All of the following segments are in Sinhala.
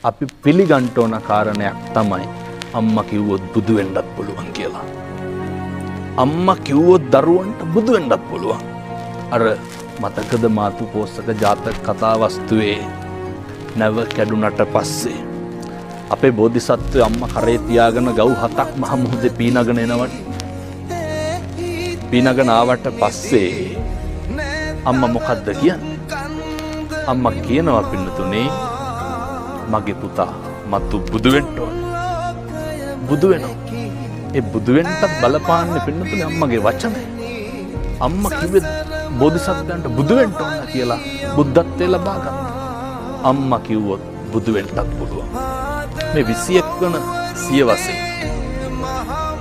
අපි පිළිගන්න ඕන කාරණයක් තමයි අම්මා කිව්වොත් බුදු වෙන්නත් පුළුවන් කියලා. අම්මා කිව්වොත් දරුවන්ට බුදු වෙන්නත් පුළුවන්. අර මතකද මාතු පෝසක ජාතක කතා වස්තුවේ නැව කැඩුනට පස්සේ අපේ බෝධිසත්වය අම්මා කරේ තියාගෙන ගව් 7ක් මහ මුහුදේ පීනගෙන එනවට. පීනගෙන ආවට පස්සේ අම්මා මොකද්ද කියන්නේ? අම්මා කියනවා පින්නතුනේ මගේ පුතා මතු බුදු වෙන්න ඕනේ. බුදු වෙනවා. ඒ බුදු වෙන්නත් බලපාන්නේ පින්නතුනේ අම්මගේ වචනේ. අම්මා කිව්වේ බෝධිසත්වයන්ට බුදු වෙන්න ඕන කියලා බුද්ධත්වයේ ලබා ගන්න. අම්මා කිව්වොත් බුදු වෙන්නත් පුළුවන්. මේ 21 වන සියවසේ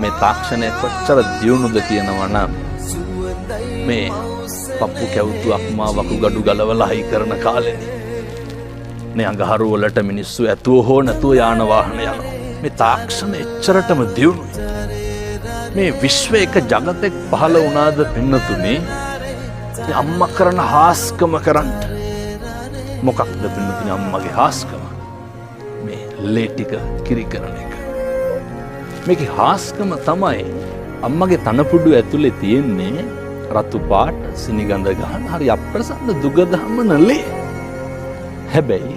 මේ තාක්ෂණය කොච්චර දියුණුද කියනවා නම් මේ පප්පු කැවුතු අක්මා වකුගඩු ගලවලා හයි කරන කාලෙනේ. මේ අඟහරු වලට මිනිස්සු ඇතුව හෝ නැතුව යාන වාහන යනවා. මේ තාක්ෂණ එච්චරටම දියුණුයි. මේ විශ්වයේ එක జగතෙක් පහළ වුණාද පින්නතුනේ අම්මා කරන හාස්කම කරන්න. මොකක්ද පින්නතුනේ අම්මගේ හාස්කම? මේ ලේ ටික කිරි කරන එක. මේකේ හාස්කම තමයි අම්මගේ තනපුඩු ඇතුලේ තියෙන්නේ රතු පාට සිනිගඳ ගහන හරි අප්‍රසන්න දුගදහමන ලේ. හැබැයි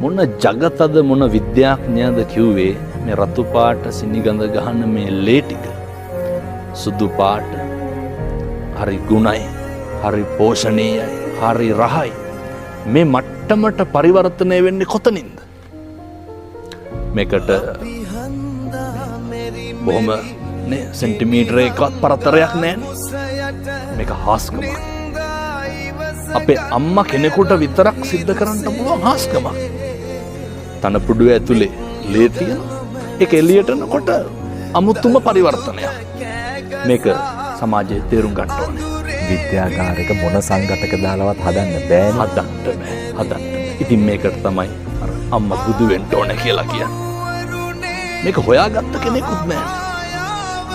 මොන జగතද මොන විද්‍යාඥයාද කිව්වේ මේ රතු පාට සිනිගඳ ගහන මේ ලේ ටික සුදු පාට හරි ගුණයි හරි පෝෂණීයයි හරි රහයි මේ මට්ටමට පරිවර්තනය වෙන්නේ කොතනින්ද? මේකට බොහොම නේ සෙන්ටිමීටර එකවත් පරතරයක් නැහැ. මේක හාස්කමක්. අපේ අම්මා කෙනෙකුට විතරක් සිද්ධ කරන්න පුළුවන් හාස්කමක්. තනපුඩුව ඇතුලේ ලේ තියෙනවා. ඒක එළියට එනකොට අමුතුම පරිවර්තනයක්. මේක සමාජයේ තේරුම් ගන්න ඕනේ. විද්‍යාගාරයක මොන සංගතක දාලවත් හදන්න බෑ. හදන්න. ඉතින් මේකට තමයි අම්මා බුදු වෙන්න ඕනේ කියලා කියන්නේ. මේක හොයාගත්ත කෙනෙකුත් නෑ.